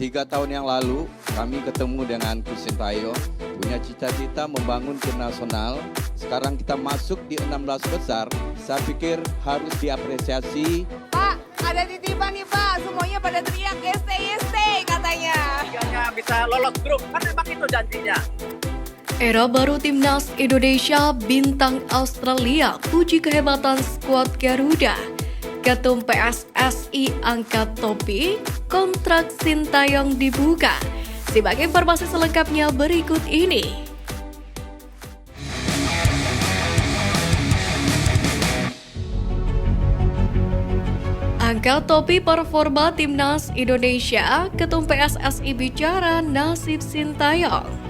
3 tahun yang lalu kami ketemu dengan Coach Sintayong, punya cita-cita membangun tim nasional. Sekarang kita masuk di 16 besar, saya pikir harus diapresiasi. Pak, ada titipan nih Pak, semuanya pada teriak STY katanya. Liganya bisa lolos grup, kan memang itu janjinya. Era baru Timnas Indonesia, bintang Australia, puji kehebatan skuad Garuda. Ketum PSSI angkat topi, kontrak Sintayong dibuka. Simak informasi selengkapnya berikut ini. Angkat topi performa Timnas Indonesia, Ketum PSSI bicara nasib Sintayong.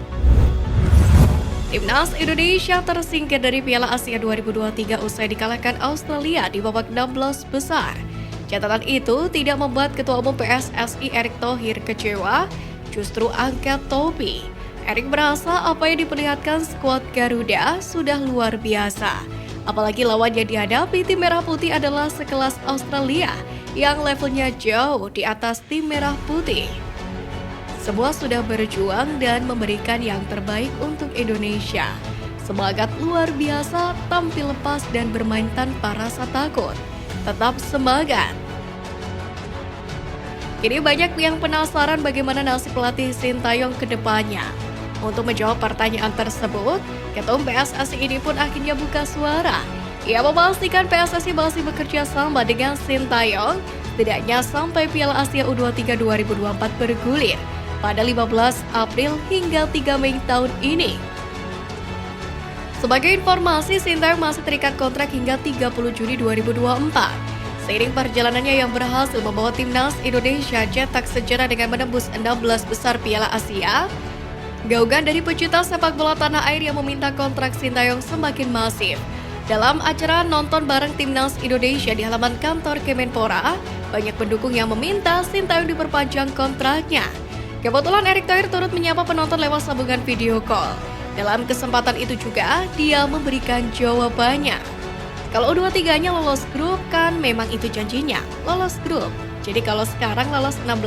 Timnas Indonesia tersingkir dari Piala Asia 2023 usai dikalahkan Australia di babak 16 besar. Catatan itu tidak membuat Ketua Umum PSSI Erick Thohir kecewa, justru angkat topi. Erick merasa apa yang diperlihatkan skuad Garuda sudah luar biasa. Apalagi lawan yang dihadapi tim Merah Putih adalah sekelas Australia yang levelnya jauh di atas tim Merah Putih. Semua sudah berjuang dan memberikan yang terbaik untuk Indonesia. Semangat luar biasa, tampil lepas dan bermain tanpa rasa takut. Tetap semangat. Kini banyak yang penasaran bagaimana nasib pelatih Sintayong ke depannya. Untuk menjawab pertanyaan tersebut, Ketum PSSI ini pun akhirnya buka suara. Ia memastikan PSSI masih bekerja sama dengan Sintayong, setidaknya sampai Piala Asia U23 2024 bergulir pada 15 April hingga 3 Mei tahun ini. Sebagai informasi, Sintayong masih terikat kontrak hingga 30 Juni 2024. Seiring perjalanannya yang berhasil membawa Timnas Indonesia cetak sejarah dengan menembus 16 besar Piala Asia, gaugan dari pecinta sepak bola tanah air yang meminta kontrak Sintayong semakin masif. Dalam acara nonton bareng Timnas Indonesia di halaman kantor Kemenpora, banyak pendukung yang meminta Sintayong diperpanjang kontraknya. Kebetulan Erick Thohir turut menyapa penonton lewat sambungan video call. Dalam kesempatan itu juga, dia memberikan jawabannya. Kalau U23-nya lolos grup, kan memang itu janjinya, lolos grup. Jadi kalau sekarang lolos 16,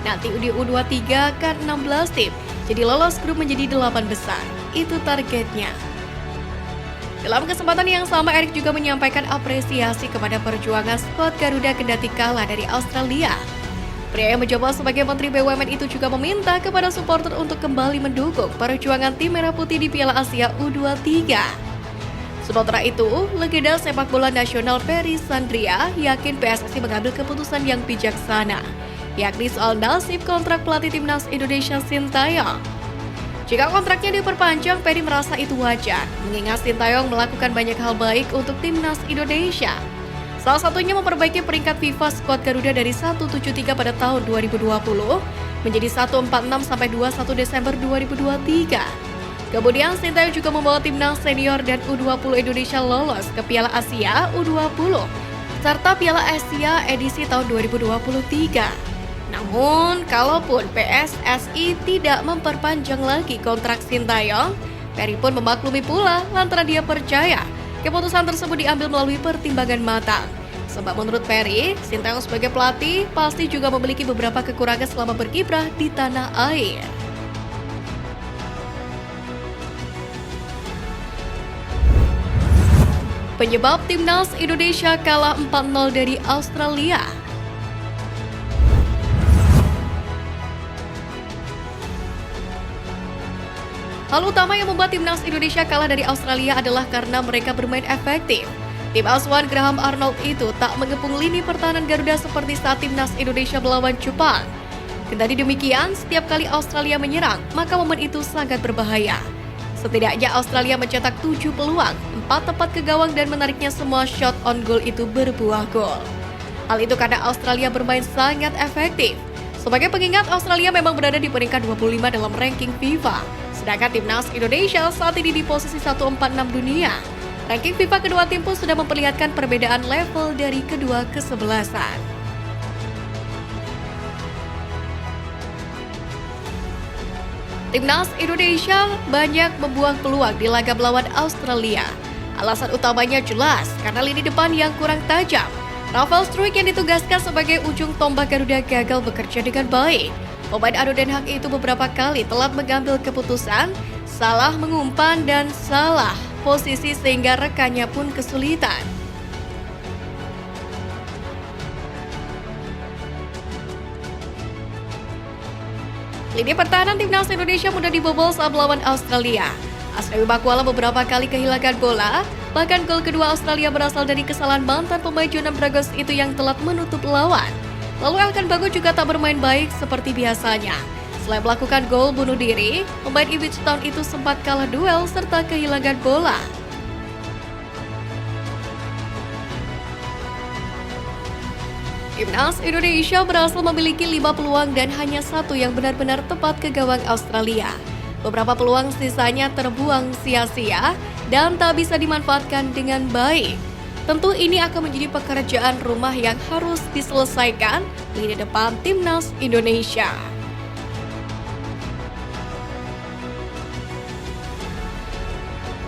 nanti di U23 kan 16 tim. Jadi lolos grup menjadi 8 besar. Itu targetnya. Dalam kesempatan yang sama, Erick juga menyampaikan apresiasi kepada perjuangan skuad Garuda kendati kalah dari Australia. Pria yang menjabat sebagai Menteri BUMN itu juga meminta kepada supporter untuk kembali mendukung perjuangan tim Merah Putih di Piala Asia U23. Sementara itu, legenda sepak bola nasional Ferry Sandria yakin PSSI mengambil keputusan yang bijaksana, yakni soal nasib kontrak pelatih Timnas Indonesia Sintayong. Jika kontraknya diperpanjang, Ferry merasa itu wajar, mengingat Sintayong melakukan banyak hal baik untuk Timnas Indonesia. Salah satunya memperbaiki peringkat FIFA skuad Garuda dari 173 pada tahun 2020 menjadi 146 sampai 21 Desember 2023. Kemudian Sintayong juga membawa timnas senior dan U20 Indonesia lolos ke Piala Asia U20 serta Piala Asia edisi tahun 2023. Namun, kalaupun PSSI tidak memperpanjang lagi kontrak Sintayong, Ferry pun memaklumi pula lantaran dia percaya keputusan tersebut diambil melalui pertimbangan matang. Sebab menurut Ferry, Sintayong sebagai pelatih pasti juga memiliki beberapa kekurangan selama berkiprah di tanah air. Penyebab Timnas Indonesia kalah 4-0 dari Australia. Hal utama yang membuat Timnas Indonesia kalah dari Australia adalah karena mereka bermain efektif. Tim asuhan Graham Arnold itu tak mengepung lini pertahanan Garuda seperti saat Timnas Indonesia melawan Jepang. Kendati demikian, setiap kali Australia menyerang, maka momen itu sangat berbahaya. Setidaknya Australia mencetak 7 peluang, 4 tepat ke gawang dan menariknya semua shot on goal itu berbuah gol. Hal itu karena Australia bermain sangat efektif. Sebagai pengingat, Australia memang berada di peringkat 25 dalam ranking FIFA. Sedangkan Timnas Indonesia saat ini di posisi 146 dunia. Ranking FIFA kedua tim pun sudah memperlihatkan perbedaan level dari kedua kesebelasan. Timnas Indonesia banyak membuang peluang di laga melawan Australia. Alasan utamanya jelas karena lini depan yang kurang tajam. Rafael Struijk yang ditugaskan sebagai ujung tombak Garuda gagal bekerja dengan baik. Pemain Ado Den Haag itu beberapa kali telat mengambil keputusan, salah mengumpan dan salah posisi sehingga rekannya pun kesulitan. Lini pertahanan timnas Indonesia mudah dibobol saat melawan Australia. Asnawi Bakwala beberapa kali kehilangan bola, bahkan gol kedua Australia berasal dari kesalahan mantan pemain Jonan Bragos itu yang telat menutup lawan. Lalu Elkan Bagot juga tak bermain baik seperti biasanya. Selain melakukan gol bunuh diri, pemain Ipswich Town itu sempat kalah duel serta kehilangan bola. Timnas Indonesia berhasil memiliki 5 peluang dan hanya 1 yang benar-benar tepat ke gawang Australia. Beberapa peluang sisanya terbuang sia-sia dan tak bisa dimanfaatkan dengan baik. Tentu ini akan menjadi pekerjaan rumah yang harus diselesaikan lini depan Timnas Indonesia.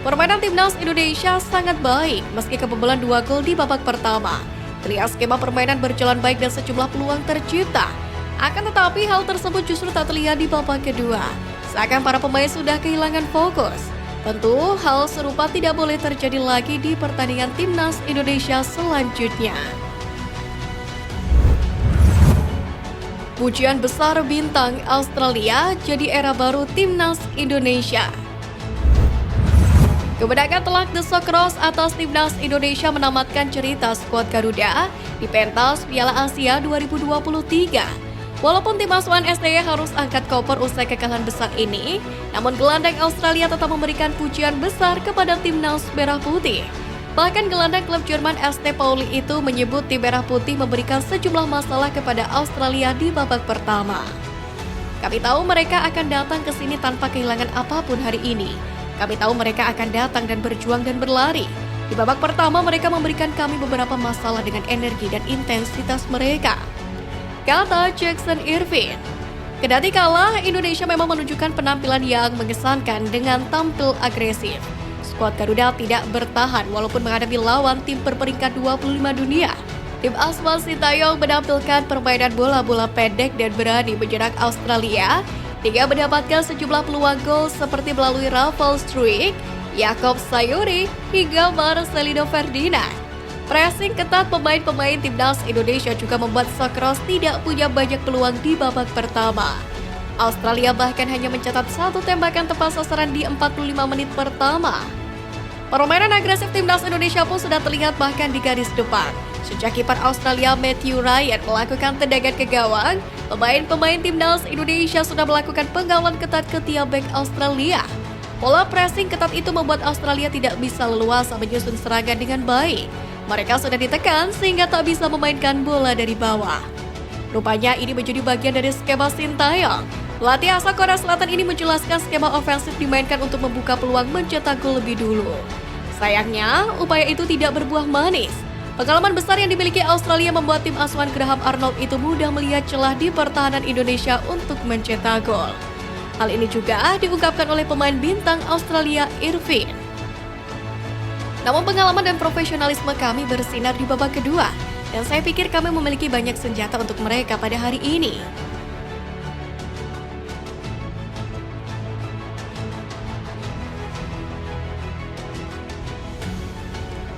Permainan Timnas Indonesia sangat baik meski kebobolan 2 gol di babak pertama. Terlihat skema permainan berjalan baik dan sejumlah peluang tercipta. Akan tetapi hal tersebut justru tak terlihat di babak kedua. Seakan para pemain sudah kehilangan fokus. Tentu hal serupa tidak boleh terjadi lagi di pertandingan Timnas Indonesia selanjutnya. Pujian besar bintang Australia jadi era baru Timnas Indonesia. Kemenangan telak The Socceroos atas Timnas Indonesia menamatkan cerita skuad Garuda di pentas Piala Asia 2023. Walaupun tim asuhan STY harus angkat koper usai kekalahan besar ini, namun gelandang Australia tetap memberikan pujian besar kepada Timnas Merah Putih. Bahkan gelandang klub Jerman ST Pauli itu menyebut tim Merah Putih memberikan sejumlah masalah kepada Australia di babak pertama. Kami tahu mereka akan datang ke sini tanpa kehilangan apapun hari ini. Kami tahu mereka akan datang dan berjuang dan berlari. Di babak pertama mereka memberikan kami beberapa masalah dengan energi dan intensitas mereka, kata Jackson Irvin. Kendati kalah, Indonesia memang menunjukkan penampilan yang mengesankan dengan tampil agresif. Skuad Garuda tidak bertahan walaupun menghadapi lawan tim berperingkat 25 dunia. Tim Aswan Sintayong menampilkan permainan bola-bola pendek dan berani menyerang Australia hingga mendapatkan sejumlah peluang gol seperti melalui Rafael Struijk, Jakob Sayuri, hingga Marcelino Ferdinand. Pressing ketat pemain-pemain Timnas Indonesia juga membuat Socceroos tidak punya banyak peluang di babak pertama. Australia bahkan hanya mencatat 1 tembakan tepat sasaran di 45 menit pertama. Permainan agresif Timnas Indonesia pun sudah terlihat bahkan di garis depan. Sejak kiper Australia Matthew Ryan melakukan tendangan ke gawang, pemain-pemain Timnas Indonesia sudah melakukan pengawalan ketat ke tiap bek Australia. Pola pressing ketat itu membuat Australia tidak bisa leluasa menyusun serangan dengan baik. Mereka sudah ditekan sehingga tak bisa memainkan bola dari bawah. Rupanya ini menjadi bagian dari skema Sintayong. Pelatih asal Korea Selatan ini menjelaskan skema ofensif dimainkan untuk membuka peluang mencetak gol lebih dulu. Sayangnya, upaya itu tidak berbuah manis. Pengalaman besar yang dimiliki Australia membuat tim asuhan Graham Arnold itu mudah melihat celah di pertahanan Indonesia untuk mencetak gol. Hal ini juga diungkapkan oleh pemain bintang Australia Irvin. Namun pengalaman dan profesionalisme kami bersinar di babak kedua, dan saya pikir kami memiliki banyak senjata untuk mereka pada hari ini.